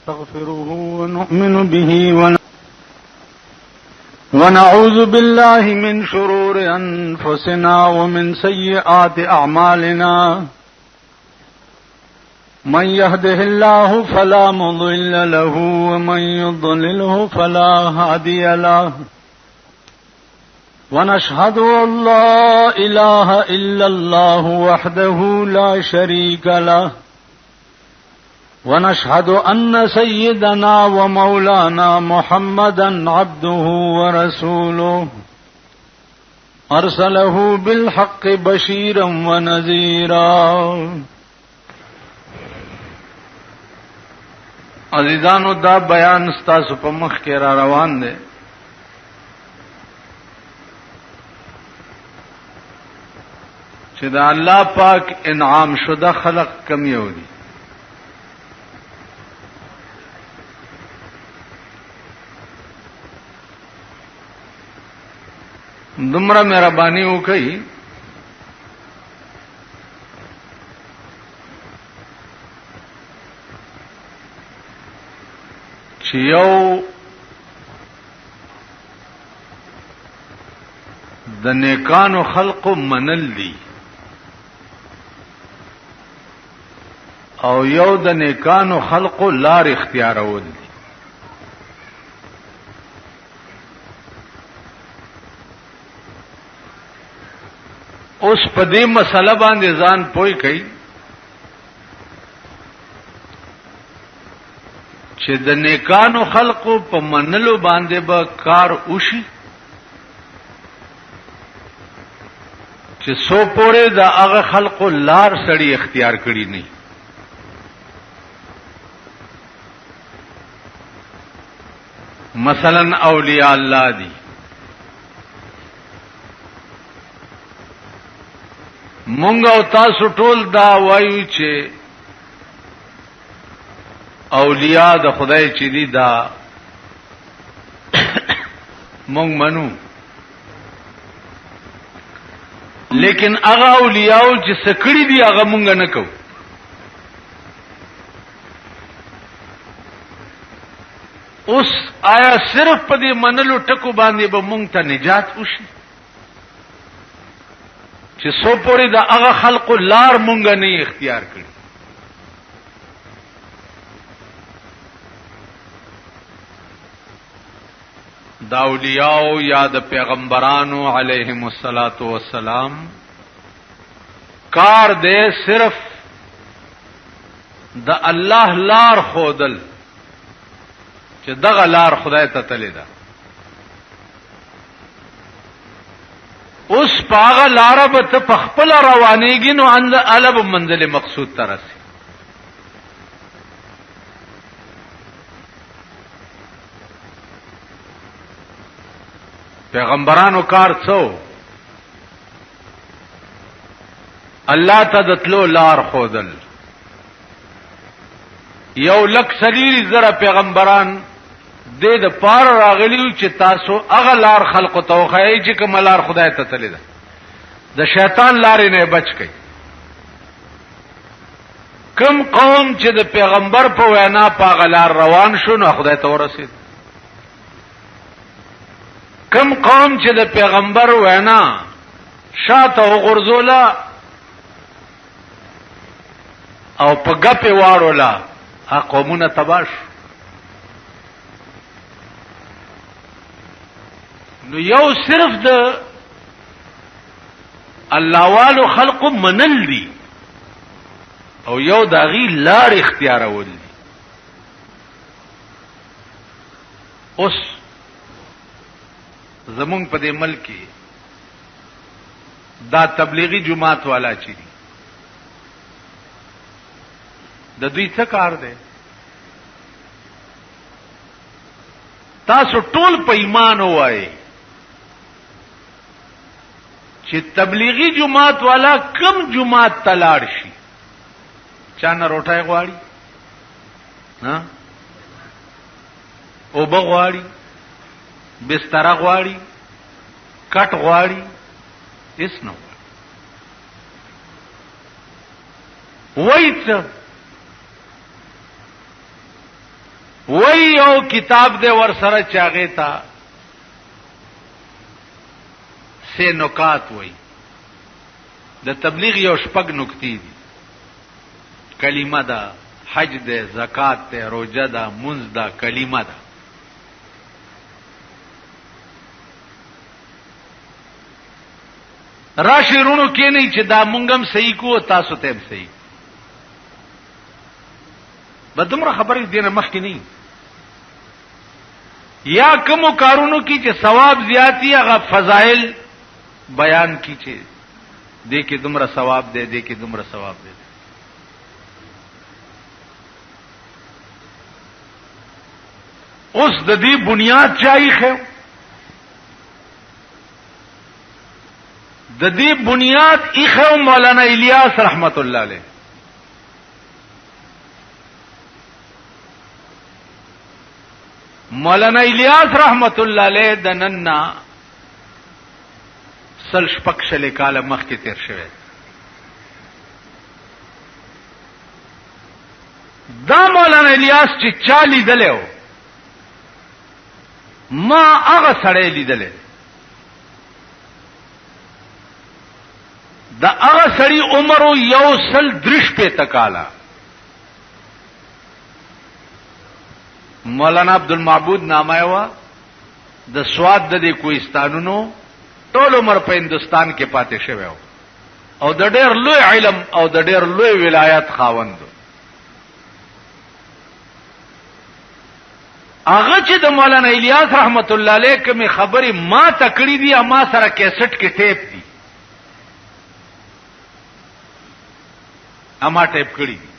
ونستغفره ونؤمن به ونعوذ بالله من شرور أنفسنا ومن سيئات أعمالنا من يهده الله فلا مضل له ومن يضلله فلا هادي له ونشهد أن لا إله إلا الله وحده لا شريك له ونشهد أن سيدنا ومولانا محمدا عبده ورسوله أرسله بالحق بشيرا ونذيرا. عزیزانو دا بیان ستاسو په مخ کې را روان دی چې دا الله پاک انعام شده خلق کم یو دي. دومره مهرباني وکړي چې یو د نیکانو خلقو منل دي او یو د نیکانو خلقو لار اختیارول دي. اوس په دې مسله باندې ځان پوي کوي چې د نیکانو خلقو په منلو باندې به کار وشي چې سو پورې د هغه خلقو لار سړی اختیار کړی نه. مثلا اولیاء الله دي، مونږ او تاسو ټول دا وایو چې اولیاء د خدای چې دي دا مونږ منو، لیکن هغه اولیاء چې سکړي دي هغه مونږ نه کوو. اوس آیا صرف په دې منلو ټکو باندې به مونږ ته نجات وشي چې سو پورې د هغه خلقو لار مونږ نه اختیار کړي؟ دا اولیاء یا د پیغمبرانو علیهم الصلاۃ والسلام کار دې صرف د الله لار خودل چې دغه لار خدای ته تللی ده. اوس پاغه لار به ته په خپل روانېږي نو الب منزل مقصود ته رسي. پیغمبرانو کار څو الله ته دتلو لار خودل. یو لک سلیری زره پیغمبران دې د پار راغلیو چې تاسو هغه لار خلق ته وخایي چې کوم لار خدای ته تللی ده. د شیطان لارې نه بچ کړئ. کوم قوم چې د پیغمبر په وینا په هغه لار روان شو نو خدای ته ورسید. کوم قوم چې د پیغمبر وینا شاته وغورځوله او په ګپې واړوله هغه قومونه تباه شو. نو یو صرف د الله والو خلق منل دي او یو داغي لار اختیارول دي. اوس زمونږ په دې ملک دا تبلیغی جماعت والا چي دي د دوی څه کار دی؟ تاسو ټول په ایمان وایي چې تبلیغی جماعت والا کم جماعت تلاړ شي چا نه روټای غواړي ها او بغواړي بستر غواړي کټ غواړي اس نو وایته وای یو کتاب دے ور سره چاغه تا سے نکات وای د تبلیغ یو شپږ نکتی دي کلمه ده حج ده زکات ده روزه ده منځ ده کلمه ده راشي رونو کې نه چې دا مونږم صحیح کو تاسو ته صحیح بدمره خبرې دینه مخ کې نه یا کوم کارونو کې چې ثواب زیاتی هغه فضائل بیان کی چې دې کې دومره ثواب دی دې کې دومره ثواب دی اوس د دې بنیاد چای خو د دې بنیاد ایخو مولانا الیاس رحمت الله علیه مولانا الیاس رحمت الله علیه د نننا سل شپک شل کاله مخکې تیر شوی دا مولانا الیاس چې چا لیدلو ما هغه سړی لیدلې دا هغه سړی عمر یو سل درش په تکاله مولانا عبدالمعبود نامه وا د سواد د کوهستانونو ټول عمر په هندستان کې پاتې شوی او د ډېر لوی علم او د ډېر لوی ولایت خاوند هغه چې د مولانا الیاس رحمت الله علیه کوم خبرې ما تکړی دي اما سره کیسټ کې ټیپ دي اما ټیپ کړی دي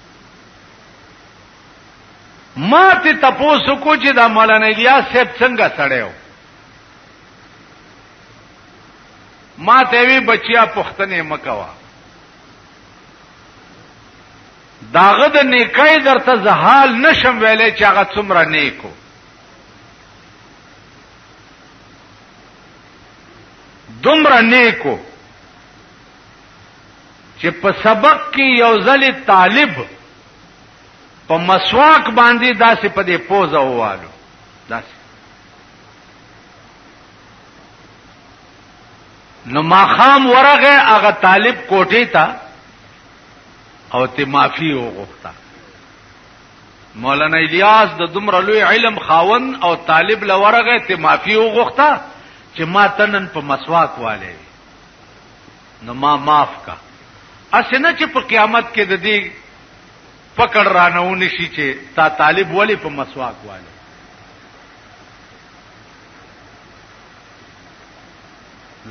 ما ته تاسو کو چې دا مولانا الیاس صاحب څنګه سړیو ما ته وی بچیا پختنه مکوا داغه د نیکای درته زحال نشم ویلې چې هغه څومره نیکو دومره نیکو چې په سبق کې یو ځل طالب په مسواک باندې داسې په دې پوزه ووالو داسې نو ماخام ورغه هغه طالب کوټې ته او ته معافي وغوښته مولانا الیاس د دومره لوی علم خاون او طالب لورغه ته معافي وغوښته چې ما تنن په مسواک والے نو ما معاف کا اسنه چې په قیامت کې د دې پکړ رانهونی شي چې تا طالب ولی په مسواک والے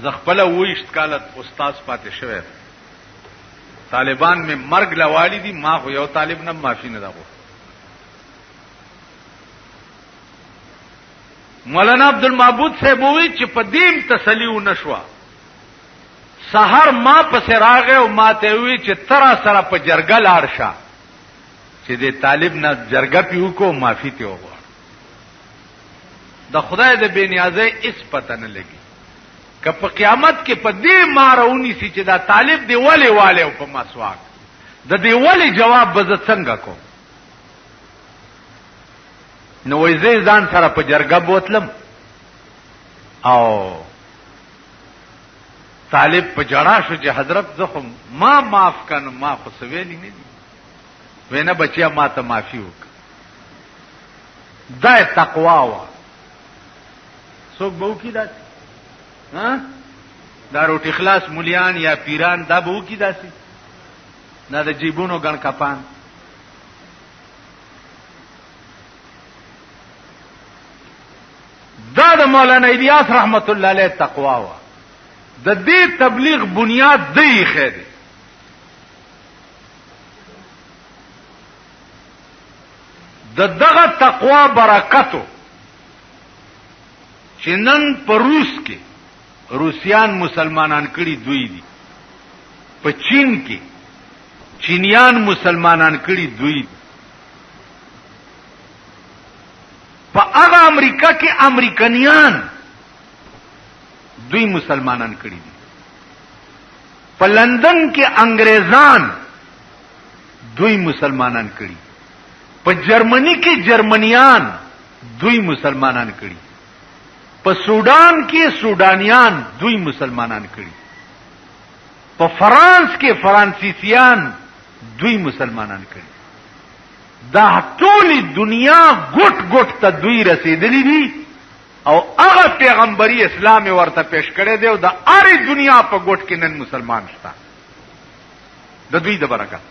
زخپله وېشت کالت استاد پاتې شوی طالبان می مرګ لوالی دي ما خو یو طالب نه معافي نه دغه مولانا عبدالمعبود صاحب وی چې په دیم تسلیو نشوا سحر ما پس راغه او ما ته وی چې ترا سره په جرګه لاړ شه چې دې طالب نه جرګه پیو کو معافي ته وغواړ د خدای د بے نیازه اس پته نه لګي که په قیامت کې په دې مارونی سي چې دا طالب دی ولی والے او په مسواک د دې ولی جواب به څنګه کو نو وې زه ځان سره په جرګه بوتلم او طالب په جړا شو چې حضرت زخم ما معاف کنه ما خو سویلی نه دي وینه بچیا ما ته معافي وک دا تقوا وا څوک به وکي دا ها دا روټ اخلاص مليان یا پیران دا به وکي داسي نه د جیبونو ګن کپان دا د مولانا الیاس رحمت الله علیه تقوا وا د دې تبلیغ بنیاد دی خیر د دغه تقوا برکتو چې نن په روس کې روسیان مسلمانان کړي دوی دي په چین کې چینیان مسلمانان کړي دوی دي په هغه امریکا کې امریکایان دوی مسلمانان کړي دي په لندن کې انګريزان دوی مسلمانان کړي په جرمني کې جرمنیان دوی مسلمانان کړي، په سودان کې سودانیان دوی مسلمانان کړي، په فرانس کې فرانسیسیان دوی مسلمانان کړي. دا ټولي دنیا ګټ ګټ ته دوی رسیدلی دي او هغه پیغمبري اسلام ورته پیش کړی دی او د اړې دنیا په ګټ کې نن مسلمان شته د دوی د برکت.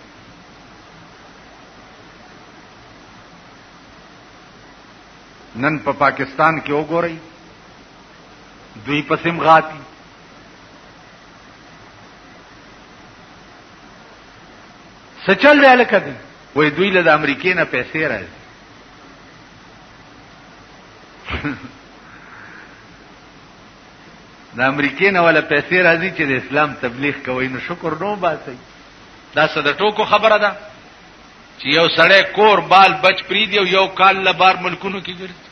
نن په پاکستان کې وګورئ دوی پسیم غاتی، سچل دی الکه دی وای دوی له د امریکې نه پیسې راځي. د امریکې نه ولا پیسې راځي چې د اسلام تبلیغ کوي، نو شکر نو باسي. دا څه د ټوکو خبره ده چې یو سړی کور بال بچ پریدي او یو کال لبار ملکونو کې ګرځي،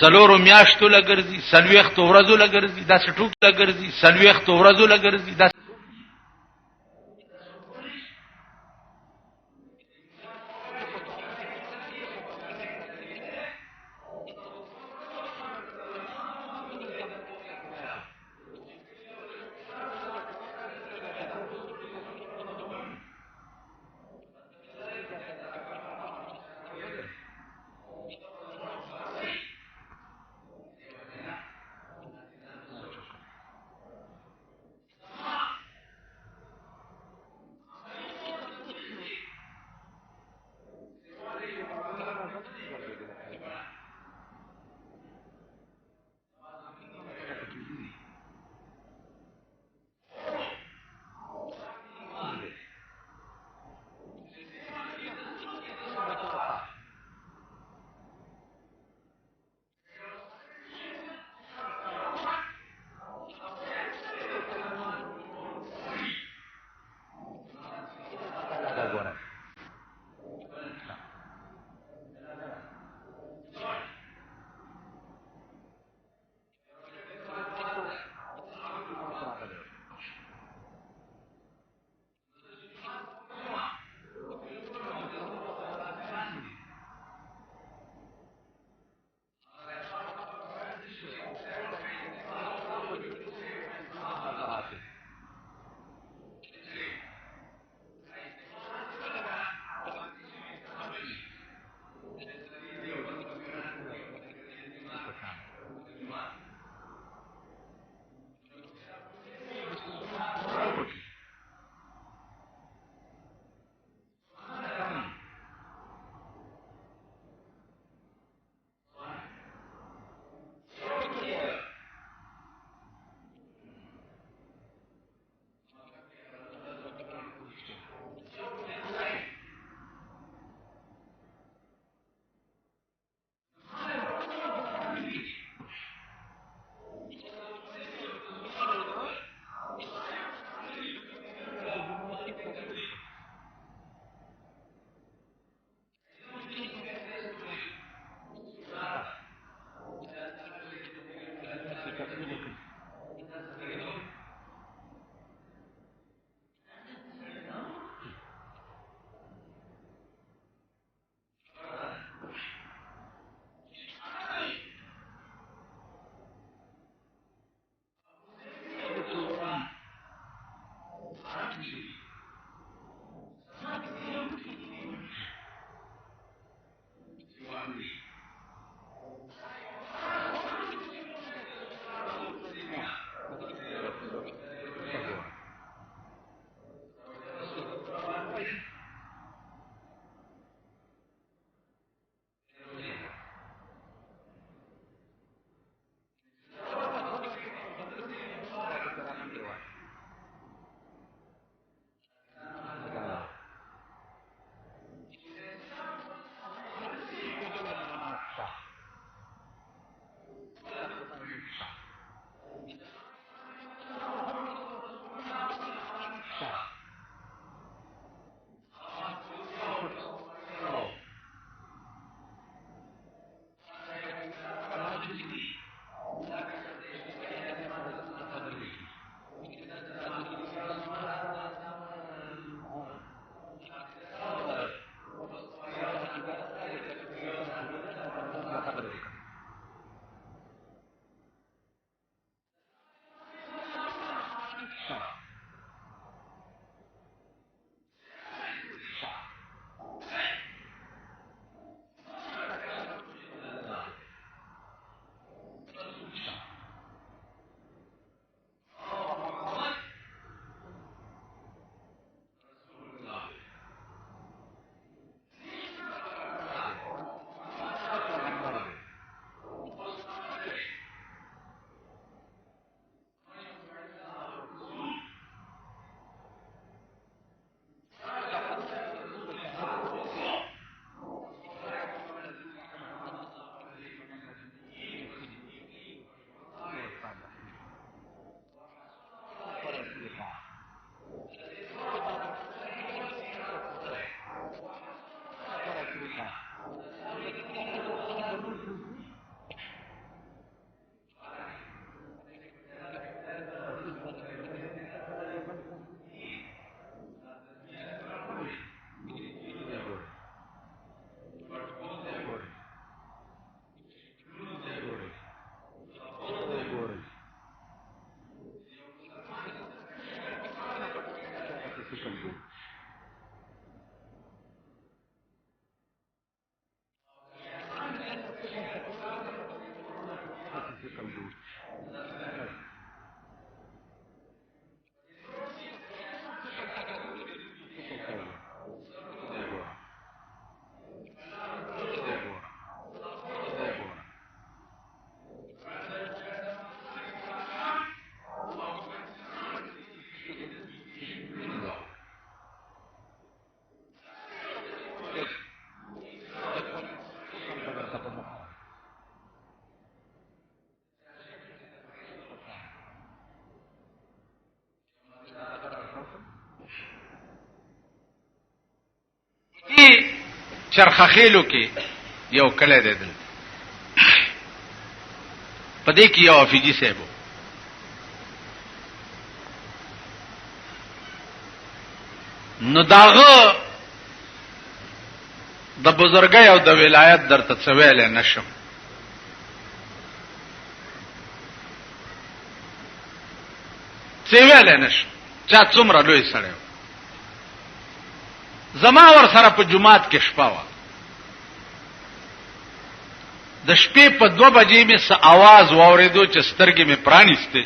سلورو میاشتو لګرځي، سلويختو ورځو لګرځي، دا څه ټوک لګرځي، سلويختو ورځو لګرځي. دا چرخخیلو کې یو کله دی دل پدې کې یو افیجی صاحب نو داغه د بزرګۍ او د ولایت درته څویل نشم څویل نشم چا څومره لوی سره زما ور سره په جمعات کې شپه وا د شپې په 2 بجې مې څه आवाज واوریدو چې سترګې مې پرانیسته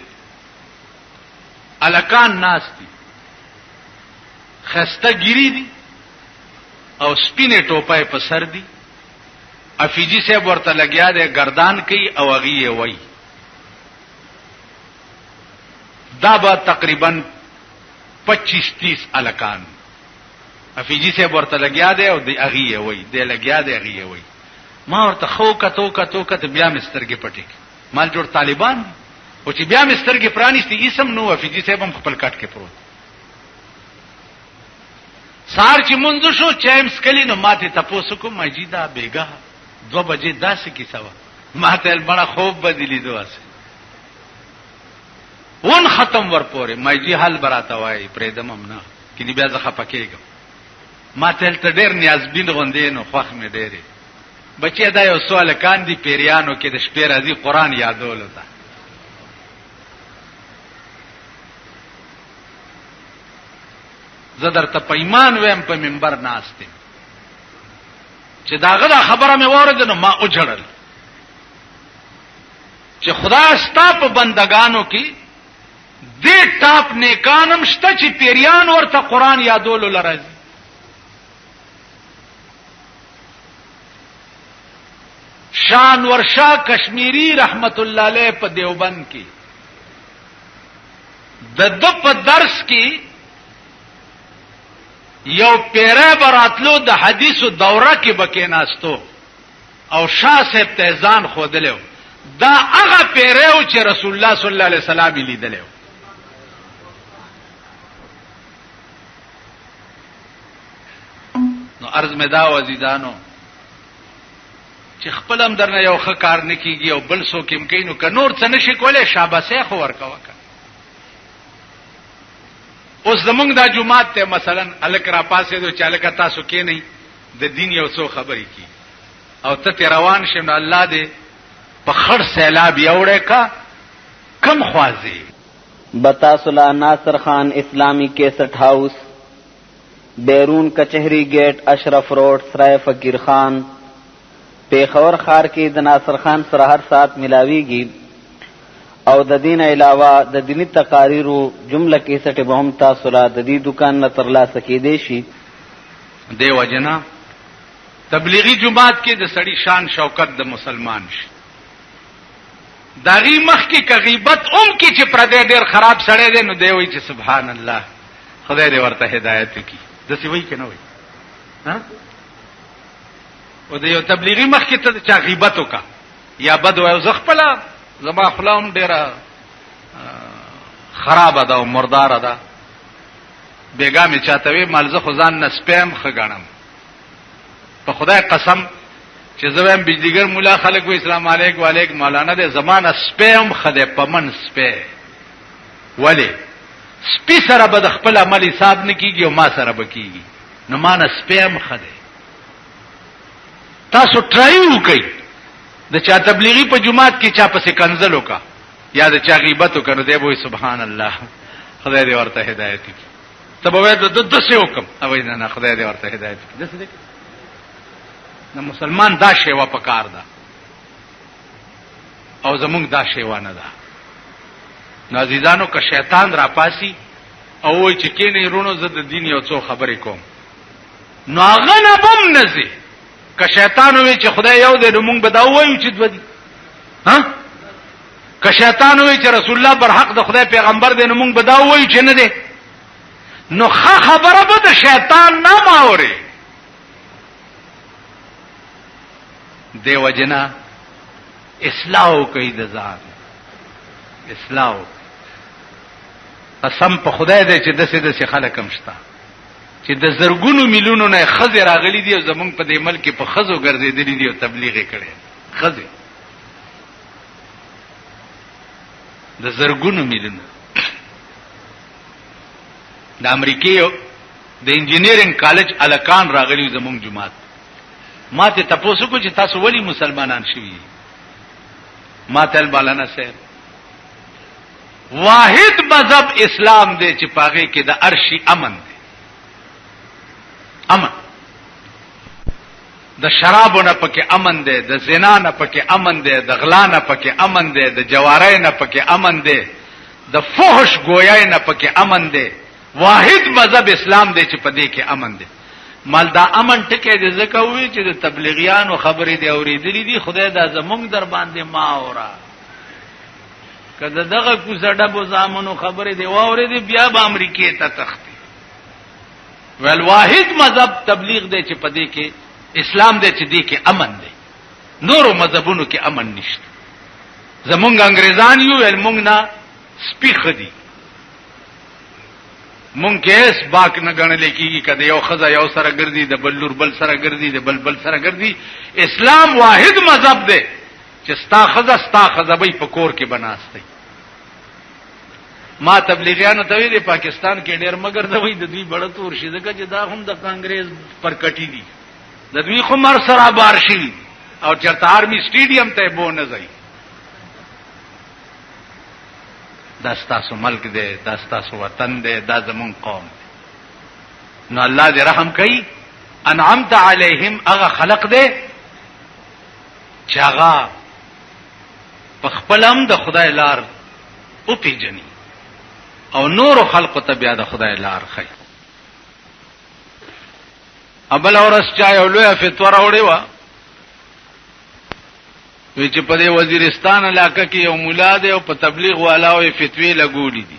الکان ناشتي خسته ګيري دي او سپینه ټوپای په سر دي افیجی صاحب ورته لګیا دی گردان کوي او هغه وای دا به تقریبا 25-30 الکان افیجی صاحب ورته لګیا دی او دی هغه وای دی لګیا دی هغه وای ما ورته خو کته بیا مسترګې پټې مال جوړ طالبان او چې بیا مسترګې پرانیستي اسم نو افیجی صاحب هم خپل کټ کې پروت سار چې منځ شو چیمس کلی نو ماته تاسو کوم مجیدا بیگا 2 بجې داسې کی سوا ماته بڑا خوب بدلی دواسه ون ختم ور پوره مېجی حل براته وای پرېدمم نه کینی بیا ځخه پکېګم ماته ته ډېر نیازبین غوندې نو خوښ مې ډېرې بچی دا یو سوال کان دي پیریانو کې د شپې راځي قران یادول تا زدر ته پیمان ویم په منبر ناشته چې داغه خبره مې وره نو ما اوجړل چې خدا ستا په بندگانو کې دې ټاپ نیکانم شته چې پیریان ورته قران یادول لراځي شان ورشا کشمیری رحمت الله علیه په دیوبند کې د په درس کې یو پیره براتلو د حدیثو دوره کې بکیناستو او شاه صاحب ته ځان خودلو دا هغه پیره چې رسول الله صلی الله علیه وسلم لیدلو نو عرض مې دا وزیدانو چې خپل هم درنه یو ښه کار نکېږي او بل څوک هم کوي نو که نور څه نشي کولای شاباسه خو ورکوه اوس زمونږ دا جمعات ته مثلا الک را پاسې دو چالک تاسو کې نه د دین یو څو خبرې کی او ته روان شې نو الله دې په خړ سیلاب یوړې کا کم خوازي बतासुला नासिर खान इस्लामी cassette house, बैरून कचहरी गेट, अशरफ रोड, सराय फकीर खान, पेखवर खार की द नासिर खान सर हर साथ मिलावीगी او د دین علاوه د دینی تقاریرو جمله کیسټ به هم تاسو را د دې دکان نه ترلاسه کیدی شي. دیو جنا تبلیغی جماعت کې د سړی شان شوکت د مسلمان شي. داغي مخ کې غیبت کی چې پردې ډېر خراب سړی دی نو دی وایي چې سبحان الله خدای دې ورته هدایت کړي. دسی وایي کنه وایي ها؟ او د یو تبلیغی مخ کې ته چا غیبت وکا یا بد وایو زخپلا زما خلاوم ډیره خراب ده او مردار ده بیګا می چاته وی مالزه خزان نسپم خګانم په خدای قسم چې زویم بجلیګر مولا خلک و اسلام علیک و علیک مولانا ده زمانه سپم خده پمن سپه ولی سپی سره به خپل عمل حساب نکیږي او ما سره بکیږي نو مان سپم خده تاسو ټرایو کوي د چا تبلیغی په جماعت کې چا پسې کنزلو کا یا د چا غیبت وکړو دی وای سبحان الله خدای دې ورته هدایت کړي. تبوی د دسه حکم او نه خدای دې ورته هدایت کړي. دسه دې نو مسلمان دا شیوا پکار ده او زمونږ دا شیوا نه ده. نو عزیزانو که شیطان را پاسی او وای چې کینې رونو زه د دین یو څو خبرې کوم نو هغه نه بم نزي که شیطان وی چې خدای یو دی نو مونږ به دا وایو چې دو دي ها؟ که شیطان وی چې رسول الله بر حق د خدای پیغمبر دی نو مونږ به دا وایو چې نه دی. نو خبره به د شیطان نه ماوري. دیو جنا اصلاح کوي د ځان اصلاح قسم په خدای دی چې دسه خلک هم شته چې د زرګونو میلیونو نه خزه راغلي دي او زمونږ په دې ملک په خزو ګرځېدلې دي او تبلیغ یې کړي. خزه د زرګونو میلیونو د امریکای د انجینیرینګ کالج الکان راغلي زمونږ جماعت. ما ته تاسو کو چې تاسو ولی مسلمانان شوي ما تل بالانا سه واحد مذهب اسلام دی چې پاغه کې د عرشی امن دی. امن د شرابو نه پکې امن دی، د زنا نه پکې امن دی، د غلا نه پکې امن دی، د جوارۍ نه پکې امن دی، د فحش گویای نه پکې امن دی. واحد مذهب اسلام دی چې پدې کې امن دی. مال دا امن ټکې دې زکه وی چې د تبلیغیانو خبرې دی اورېدلې دي خدای دا زمونږ در باندې ما اورا کله دغه کوڅه ډبو زامنو خبرې دی واورېدې بیا به امریکای ته تختی. ول واحد مذهب تبلیغ دی چې پدې کې اسلام دی چې دې کې امن دی. نورو مذهبونو کې امن نشته. زمونږ انګريزان یو ول مونږ نه سپیخ دي مونږ کې اس باک نه غنل کېږي کده یو خزا یو سره ګرځي د بلور بل سره ګرځي د بل سره ګرځي. اسلام واحد مذهب دی چې ستا خزا به په کور کې بناستي. ما تبلیغیانو ته ویلي پاکستان کې ډېر مگر دوی د دوی بڑا تور شي ځکه چې دا هم د کانګرس پر کټی دي د دوی خمر سره بار شي او چرته آرمی سټیډیم ته بو نه ځي. داستا سو ملک دے داستا سو وطن دے دا زمون قوم دے. نو الله دې رحم کوي انعمت علیہم اغه خلق دے چې هغه په خپلم د خدای لار او پیجنی او نور خلق ته بیا د خدای لار خي. ابل اورس چا یو لوی فتوا راوړی و وی چې په دې وزیرستان علاقه کې یو مولا دی او په تبلیغ والاوې فتوی لګولې دي.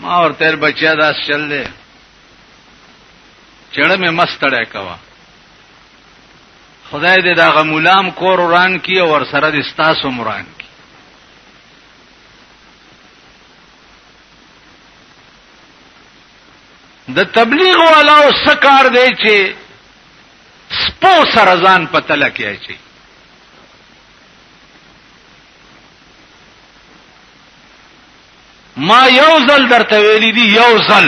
ما ورته بچیا داس چل دی چړه مې مستړی کوا خدای دې دا غمولام کور وران کی او ور سره د استاسو مران کی. د تبلیغ والاو سکار دی چې سپو سرزان پتل کیا چی. ما یوزل در تویلی دی یوزل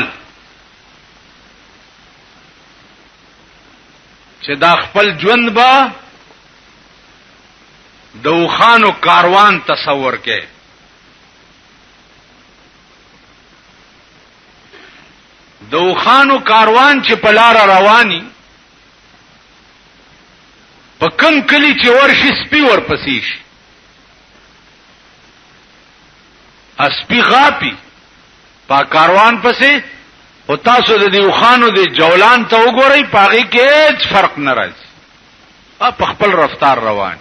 چې دا خپل ژوند با د اوخانو کاروان تصور کې. د اوخانو کاروان چې په لار رواني، په کم کلی چې ورشي سپي ورپسې شي، سپي غاپي په کاروان پسې، او تاسو د دې اوخانو د جولان ته وګورئ، په هغې کې هېڅ فرق نه راځي، په خپل رفتار روان.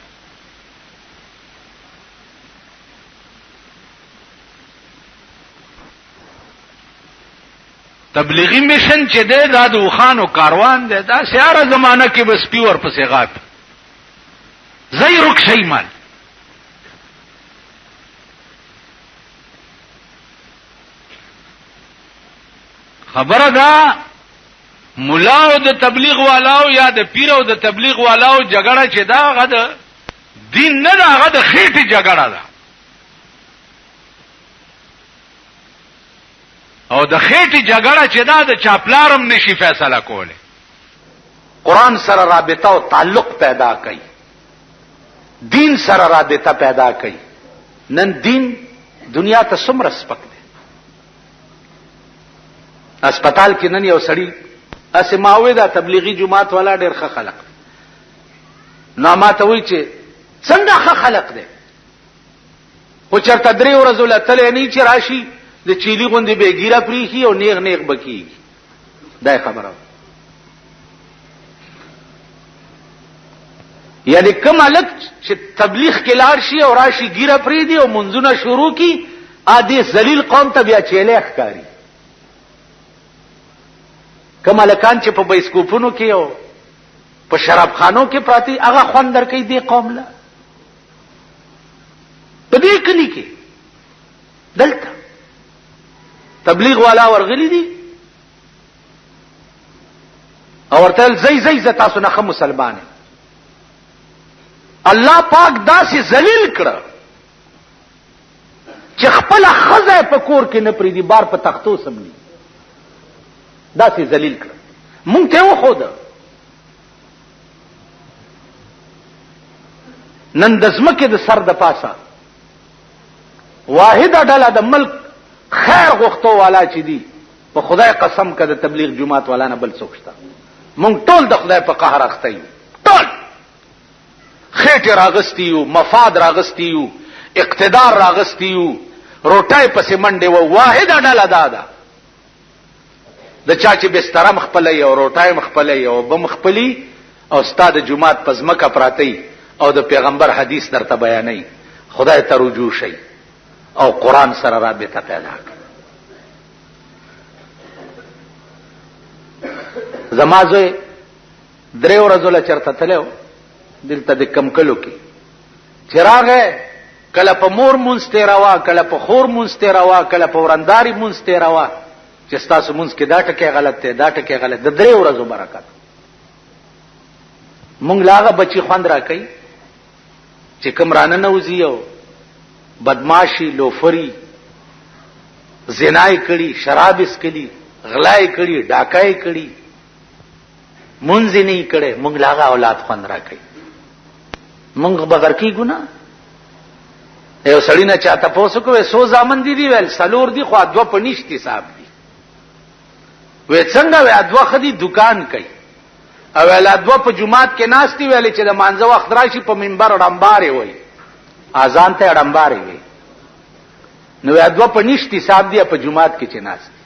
تبلیغی میشن چې دی دا د اوخانو کاروان دی، دا سیاره زمانه کې به سپي ورپسې غاپي. زی رکشی مال. خبره دا ملاو د تبلیغ والاو یا د پیرو د تبلیغ والاو جګړه چې دا هغه د دین نه ده، هغه د خېټې جګړه ده. او د خېټې جګړه چې دا د چاپلارم نشي فیصله کوله. قرآن سره رابطه او تعلق پیدا کړي، دین سره رابطه پیدا کړي. نن دین دنیا ته څومره سپک دی. اسپیټال کې نن یو سړی اسماوي دا تبلیغي جماعت والا ډېر ښه خلق، نو ما ته وایي چې څنګه ښه خلق دی، خو چېرته 3 ورځو له تللی نه چې راشي د چیلي غوندې بېګیره پرېښي او نیغ نیغ به کېږي. دا خبره یعنی کوم هلک چې تبلیغ کې لاړ شي او راشي ګیره پرېږدي او منځونه شروع کړي، دې ذلیل قوم ته بیا چیلی ښکاري. کوم هلکان چې په بایسکوپونو کې او په شرابخانو کې پراته، هغه خوند درکوي دې قوم له. په دې کلي کې دلته تبلیغ والا ورغلی دي او ورته زئی زئی ز تاسو نه مسلمان. الله پاک داسې ذلیل کړه چې خپل خزه په کور کې نه پریدي، بار په تختو سملی، داسې ذلیل کړه. مونږ ته وښوده نن د ځمکې د سر د پاسه واحده ډله د ملک خیر غوښتو والا چې دي، په خدای قسم که د تبلیغ جماعت والا نه بل څوک شته. مونږ ټول د خدای په قهر اخته یو، ټول خېټې راغستی یو، مفاد راغستی یو، اقتدار راغستی یو، روټۍ پسې منډې و. واحده ډله دا ده د چا چې بستره مخپلی او روټۍ مخپلی او به مخپلی او ستا د جماعت په ځمکه پراتی او د پیغمبر حدیث درته بیانوي. خدای ته رجوع شئ او قرآن سره رابطه پیدا کړه. زما زوی 3 ورځو له چرته تللی و دلته د کمکلو کې، چې راغی کله په مور مونځ تېروه، کله په خور مونځ تېروه، کله په ورنداري مونځ تېروه، چې ستاسو مونځ کې دا ټکی غلط دی، دا ټکی غلط. د 3 ورځو برکت مونږ له هغه بچي خوند را کوي چې کوم رانه نوځي او بدماشي، لوفري، زنای کړي، شراب اسکلي، غلای کړي، ډاکای کړي، مونځ نه کړي. مونږ له هغه اولاد خوند را کوي. مونږ بغیر کیږو نه. یو سړی نه چاته پوسو کوي 100 زامن دي ویل 4 دي خو 2 پنيشتي صاحب دي. وې څنګه وې 2 خدي دکان کوي او ول 2 په جمعات کې ناشتي ویل چې د مانځه وخت راشي په منبر ډمباري وي، اذان ته ډمباري وي. نو 2 پنيشتي صاحب دي په جمعات کې چې ناشتي.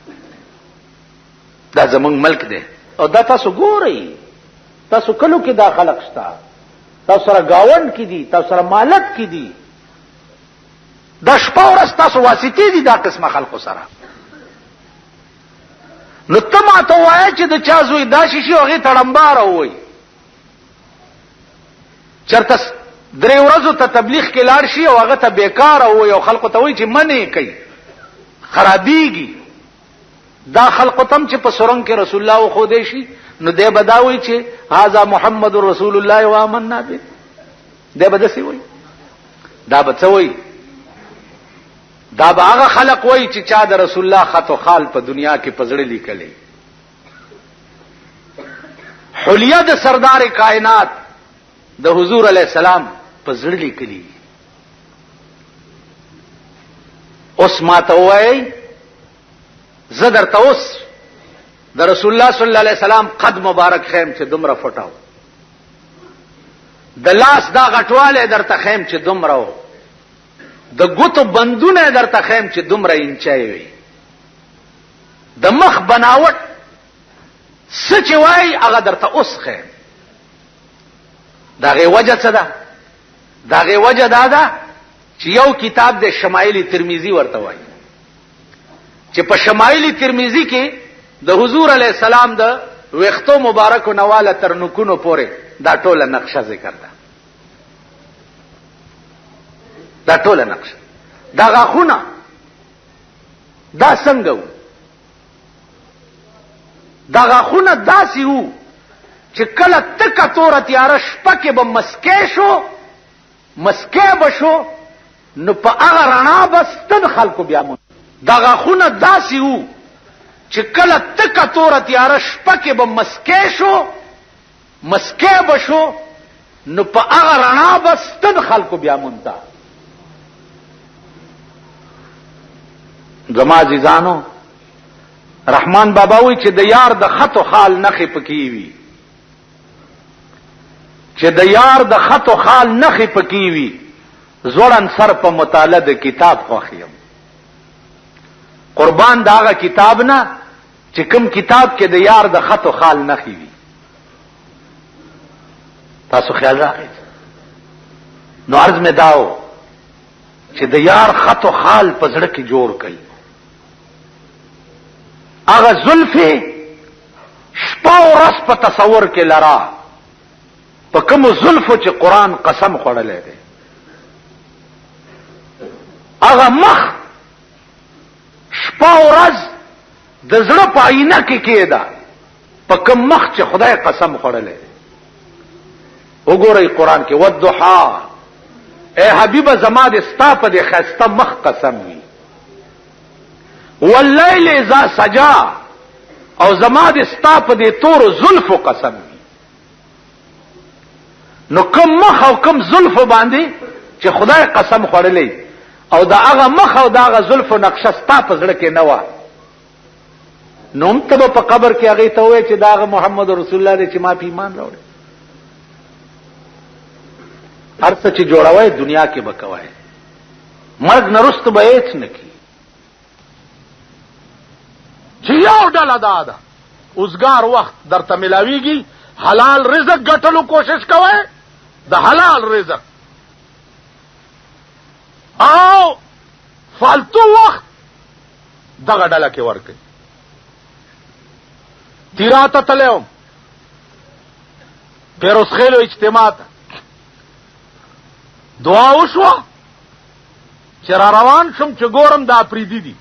دا زمونږ ملک دی او دا تاسو ګورئ، تاسو کلو کې دا خلق شتا، تاسو سره گاوند کې دي، تاسو سره مالک کې دي، دا شپه ورځ تاسو واسطې دي دا قسمه خلقو سره. نو ته ماته وایه چې د چا زوی دا شي هغې ته ډمباره ووایي. چېرته 3 ورځو ته تبلیغ کې لاړ شي او هغه ته بیکاره ووایي او خلقو ته وایي چې منې کوي، خرابېږي. دا خلقو ته هم چې په سرنګ کې رسول الله وښودی شي نو دی به دا وایي چې هذا محمد رسول الله وآمنا به. دی به داسې وایي. دا به څه وایي؟ دا به هغه خلق وایي چې چا د رسول الله خط و خال په دنیا کې په زړه لیکلی. حلیه د سردار کائنات د حضور علیه السلام په زړه لیکلي. اوس ما ته وایي زه درته اوس د رسول الله صلی الله علیه وسلم قد مبارک خیم چې دومره فټاو، د لاس دا غټواله درته خیم چې دومره و، د ګوتو بندونه درته خیم چې دومره انچای وي، د مخ بناوټ سچ وای هغه درته اوس خیم. داغه وجه څه ده؟ داغه وجه دا ده چې یو کتاب د شمائل ترمذی ورته وای چې په شمائل ترمذی کې د حضور علی السلام د وختو مبارکو نواله تر نکونو پورې دا ټوله نقشه ذکر ده. دا ټوله نقشه دا غاخونه دا څنګه وو؟ دا غاخونه داسې وو چې کله تکه توره تیاره شپه کې به مسکې به شو نو په هغه رڼا به ستن خلکو بیا مون. دا غاخونه داسې وو چې کله تکه توره تیاره شپه کې به مسکې به شو نو په هغه رڼا به ستن خلکو بیا مونتا. زما عزیزانو رحمان بابا وی چې د یار د خط او خال نخې پکې وي، چې د یار د خط او خال نخې پکې وي، زوړن سر په مطالعه د کتاب خوښیم. قربان داغه کتاب نه چې کوم کتاب کې د یار د خط او خال نخې وي. تاسو خیال راغی؟ نو عرض می داو چې د یار خط او خال په زړه کې جوړ کړي. هغه زلفې شپه او ورځ په تصور کې لرا، په کوم زلفو چې قرآن قسم خوړلې دی. هغه مخ شپه او ورځ د زړه په آینه کې کېده، په کوم مخ چې خدای قسم خوړلې دی. وګورئ قرآن کې والضحى، اے حبیب زما د ستا په دې خسته مخ قسم وي، واللیل اذا سجا، او زما د ستا په دې تور زلفو قسم وي. نو کم مخ او کم زلفو باندې چې خدای قسم خوړلې او دا هغه مخ او دا هغه زلفو نقشه ستا په زړه کې نه و، نو هم ته په قبر کې هغه ته وای چې دا هغه محمد رسول الله دی چې ما په ایمان راوړ. هر څه چې جوړوي دنیا کې بکوي، مرګ نرست به هیڅ نه کی. چې یو ډله دا ده اوسګار وخت درته ملاویږي، حلال رزق ګټلو کوشش کوئ، د حلال رزق، او فالتو وخت دغه ډله کې ورکړي. تیراته تلم پیروز خیلو اجتماع ته دعا وشوه چې را روان شم چې ګورم دا پریدي دي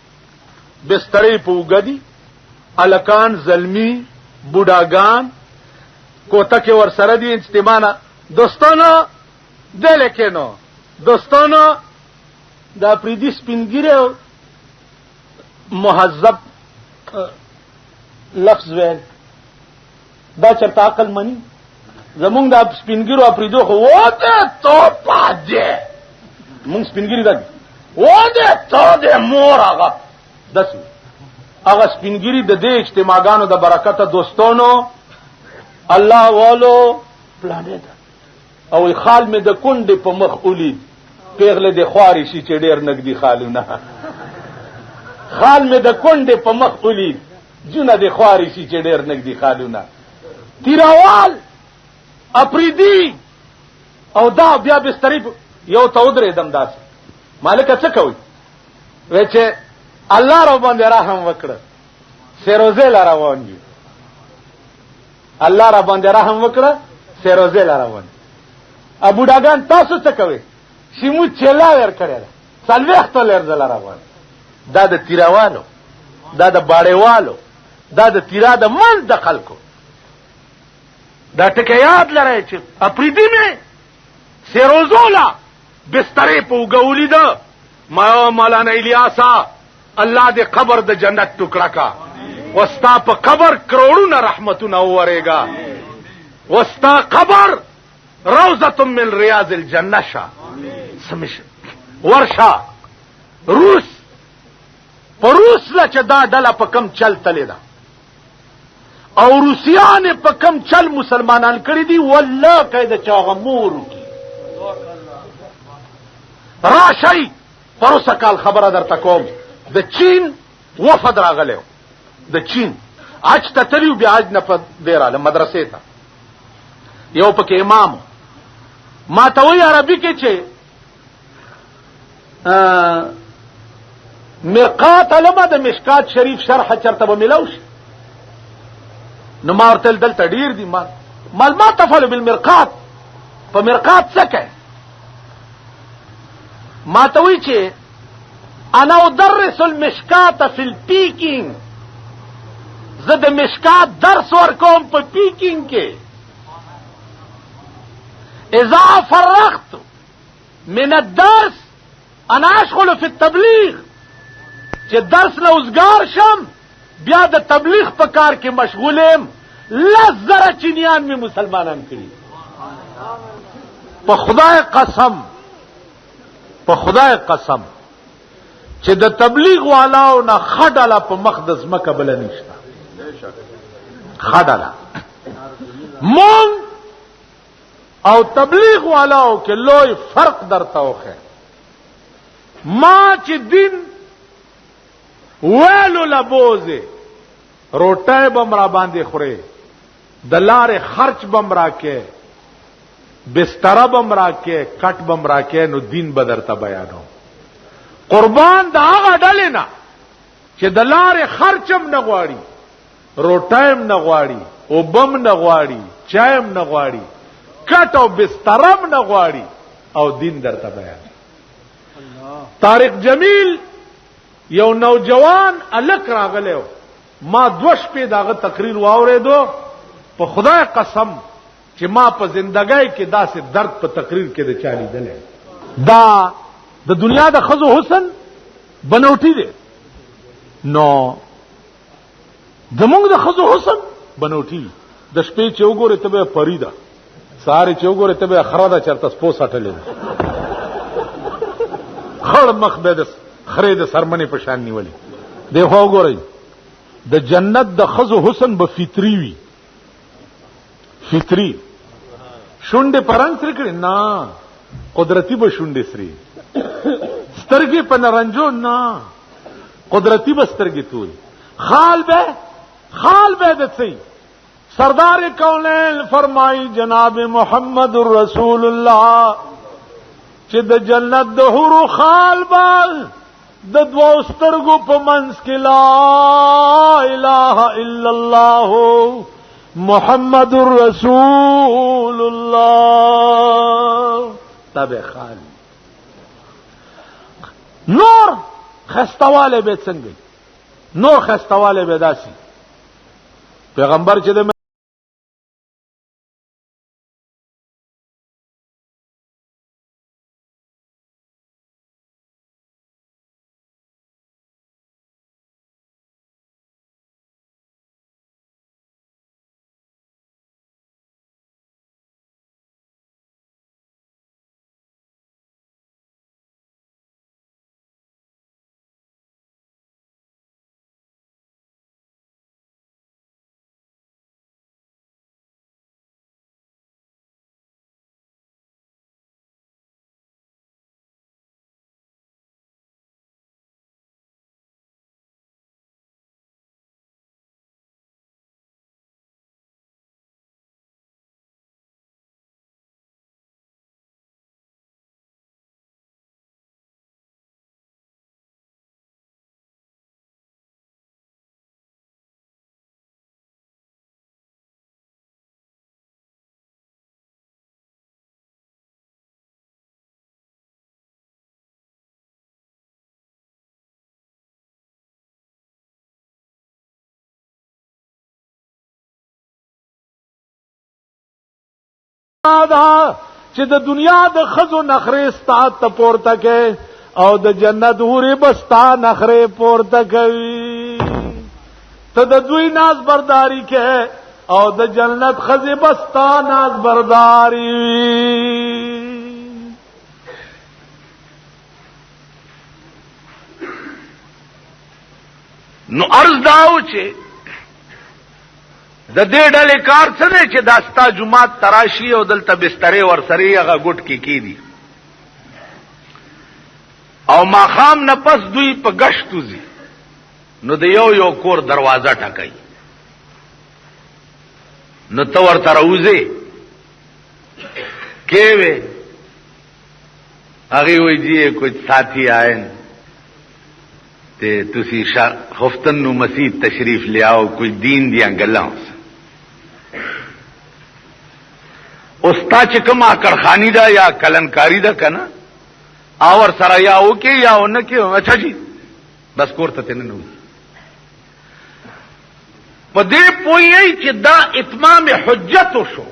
بسترې په وګدي، الکان زلمی بوډاګان کوته کې ور سره دي اجتماع نه. دوستانو دل کې نو دوستانو دا پریدي سپینګیره مهذب لفظ ویل دا چرته عقل منی؟ زمونږ دا سپینګیرو اپریدو خو وته تو پاجه مونږ سپینګیری دا وته تو د مور هغه دسو هغه سپینګیری د دې اجتماعګانو د برکته دوستانو الله والو پلانټ او خال مې د کونډې په مخ اولید پیغله د خواري شي چې ډېر نګدي خالونه خال مې د کونډې په مخ اولید جونه د خواري شي چې ډېر نګدي خالونه. تیراوال اپریدي او دا بیا بستری یو تودرې دم داس مالک څه کوي وای چې الله رو باندې رحم وکړه سیروزه لروان دي، الله را باندې رحم وکړه سیروزه لروان. ابو ډاګان تاسو څه کوي؟ شیمو چلا ور کړل سلوخت لر زلروان. دا د تیراوالو، دا د باړېوالو، دا د تیرا د من د خلکو. دا ټکه یاد لرئ چې اپریدي مې سیروزولا بسترې په وګولې ده. ما مولانا الیاسا الله دې قبر د جنت ټوکړه کا، وستا په قبر کروڑونه رحمتونه ورېګا، وستا قبر روضة من ریاض الجنه شا سمش ورشا روس پروس لا چې دا ډله په کم چل تللی ده او روسیان په کم چل مسلمانان کړی دي والله قاعده چاغه مور کی راشي پروسه کال خبره درته کوم د چین وفد راغلو د چین اج ته تلیو بیا اج نه په دیراله مدرسې ته یو پکې امام ما ته وی عربي کې چې مرقات علماء د مشکات شریف شرح چرته به ملوش نو ما ورته دلته ډیر دي مال ما تفعل بالمرقات په مرقات څه کوي ما ته وی چې انا ادرس المشکات فی الپیکینگ زه د مشکات درس ورکوم په پیکینگ کې اذا فرغت من الدرس انا اشغل في التبلیغ چې درس له اوزګار شم بیا د تبلیغ په کار کې مشغول یم 10,000 چینیان می مسلمانان کړي په خدای قسم چې د تبلیغ والاو نه خډاله په مقدس مکه بل نشته خډاله مون او تبلیغ والاو کې لوی فرق درته وخه ما چې دین ویلو لبوزه روټه بمرا باندې خوره د لارې خرچ بمرا کې بستر بمرا کې کټ بمرا کې نو دین بدرته بیانو قربان دا هغه ډلې نه چې د لارې خرچم نه غواړي روټایم نه غواړي او بم نه غواړي چایم نه غواړي کټ او بسترم نه غواړي او دین درته بیان طارق جمیل یو نوجوان الک راغلو ما 2 شپې داغه تقریر واورېدو په خدای قسم چې ما په زندګۍ کې داسې درد په تقریر کې د چالي دلې دا د دنیا د خزو حسن بنوټی دی نو زمونږ د خزو حسن بنوټی د شپې چې وګوره ته به فریدا ساره چې وګوره ته به خراده چرته سپو ساتلې خړ مخ به د خره د سرمنې په شان نیولې دی خو وګورئ د جنت د خزو حسن به فطری وي فطری شونډه پرنګ سره کړي نه قدرتی به شونډه سری سترګې په نرنجو نه قدرتی به سترګې توي خال به د څه سردار کونین فرمائی جناب محمد رسول الله چې د جنت د حور خال بال د 2 سترګو په منځ کې لا اله الا الله محمد رسول الله تبه خال نور خستواله به څنګه نور خستواله به داسي پیغمبر چې د دا چې د دنیا د خزو نخره ستا ته پورته کې او د جنت حورې بستا نخره پورته کوي ته د دوی ناز برداری کې او د جنت خزی بستا ناز برداری نو عرض داو چې د دې ډلې کار څه دی چې داستا جمعات تراشی او دلته بسترې ورسري هغه ګټ کې کیدی او ماخام نه پس دوی په گشتو زی نو د یو کور دروازه ټکای نو تو ورته راوځي کېوي هغه وی جی کچھ ساتھی آئے تے تسی خفتن نو مسجد تشریف لے آؤ کچھ دین دیا گلاں استا چکم آکرخانی دا یا کلنکاری دا کنا آور سرا یا اوکے یا اونکے اچھا جی بس کورتا تینا نو پا دے پوئی چی دا اتمام حجتو شو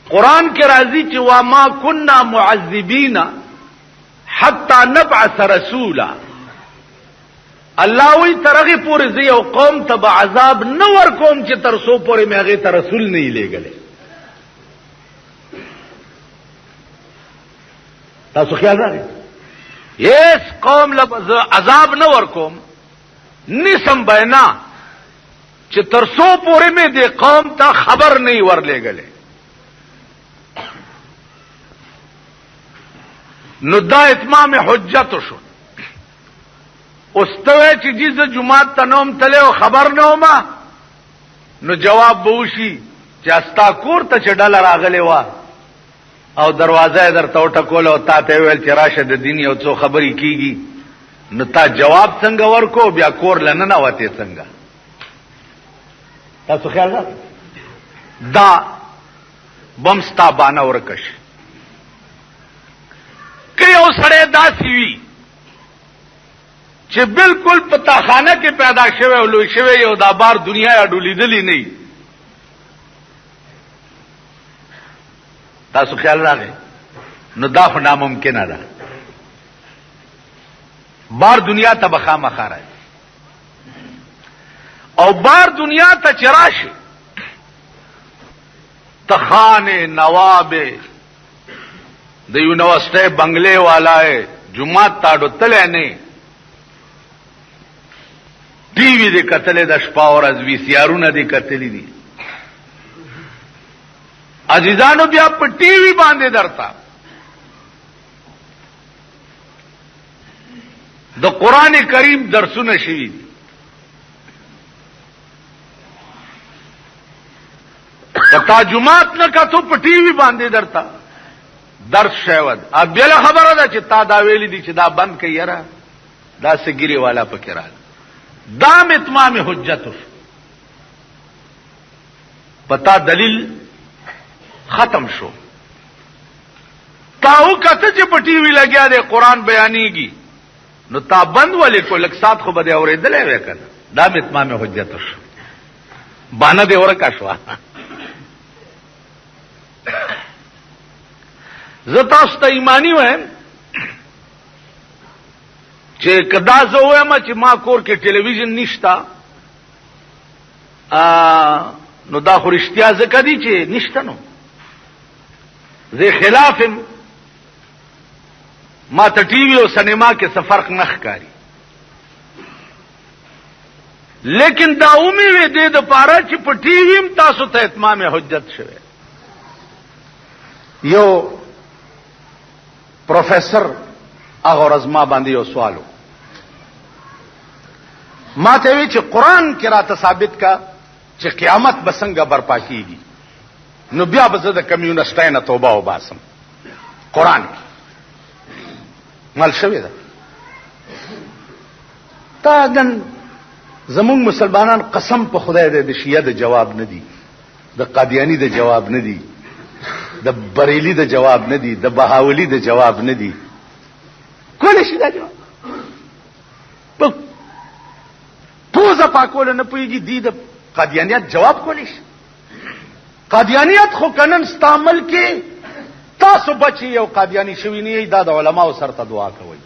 قرآن کے راضی چی وما کننا معذبین حتی نبعث رسولا اللہ وی ترغی پوری زی او قوم تبا عذاب نور قوم چی ترسو پوری میں اغی تا رسول نہیں لے گلے تاسو خیال رہے اس قوم لب عذاب نور قوم نسم بینا چی ترسو پوری میں دے قوم تا خبر نہیں ور لے گلے نو دا اتمام حجت شو استوے چی جیز جماعت تنوم تلے و خبر نوما نو جواب بوشی چی استا کور تا چی ڈالا راغلے وا او دروازہ در توٹا کولا و تا تیویل چی راشد دینی او چو خبری کی گی نو تا جواب څنګه ورکو بیا کور لننه وته څنګه تاسو خیال را دا بمستا بانا ورکش کئی او سڑے دا سیوی چې بالکل پتا خانه کې پیدا شوه او لوی شوه یو دا بار دنیا یا ډولی دلی نه تاسو خیال راغی نو دا خو ناممکنه ده بار دنیا ته بخامه خاره او بار دنیا ته چراشه تخانه نواب د یونیورسٹی بنگلے والا ہے جمعات تاڑو تلے نه ٹی وی دے قتل د شپا اور از وی سی آرونه دے قتل دي عزیزانو بیا په ٹی وی باندې درتا د قران کریم درسونه شوی پتا جمعات نه کتو په ټی وی باندې درتا درس شاود اب بل خبره ده چې تا دا ویلی دي چې دا بند کړي یاره دا سګری والا پکې راځي دام اتمام حجت پتا دلیل ختم شو تاو کته چې په ټی وی لګیا دی قران بیانېږي نو تا بند ولې کو لک سات خو بده اورېدلې وکنه دام اتمام حجت شو باندې دی ورکا شو زتا است ایمانی وایم چې کدا زه وایم چې ما کور کې ټلویزیون نشتا نو دا خو رښتیا ځکه دي چې نشته نو زه خلافم ما ته ټي وي او سینما کې څه فرق نه ښکاري لیکن دا اومي وي د پاره چې په ټي وي تاسو ته اتمام حجت شوه یو پروفیسر هغه رزما باندې یو سوالو ما ته وی چې قران کې راته ثابت کا چې قیامت بسنګ برپا کیږي نو بیا به زه د کمیونستانه توبه وباسم قران مال شوی دا تا دن زمون مسلمانان قسم په خدای دې د شیعه د جواب نه دی د قادیانی د جواب نه دی د بریلی د جواب نه دی د بهاولی د جواب نه دی کله شي دا جواب پوزه پاکول نه پويږي دی د قادیانیت جواب کولی شي قادیانیت خو کنن استعمال کې تاسو بچي یو قادیانی شوی نه دا د علماو سره ته دعا کوي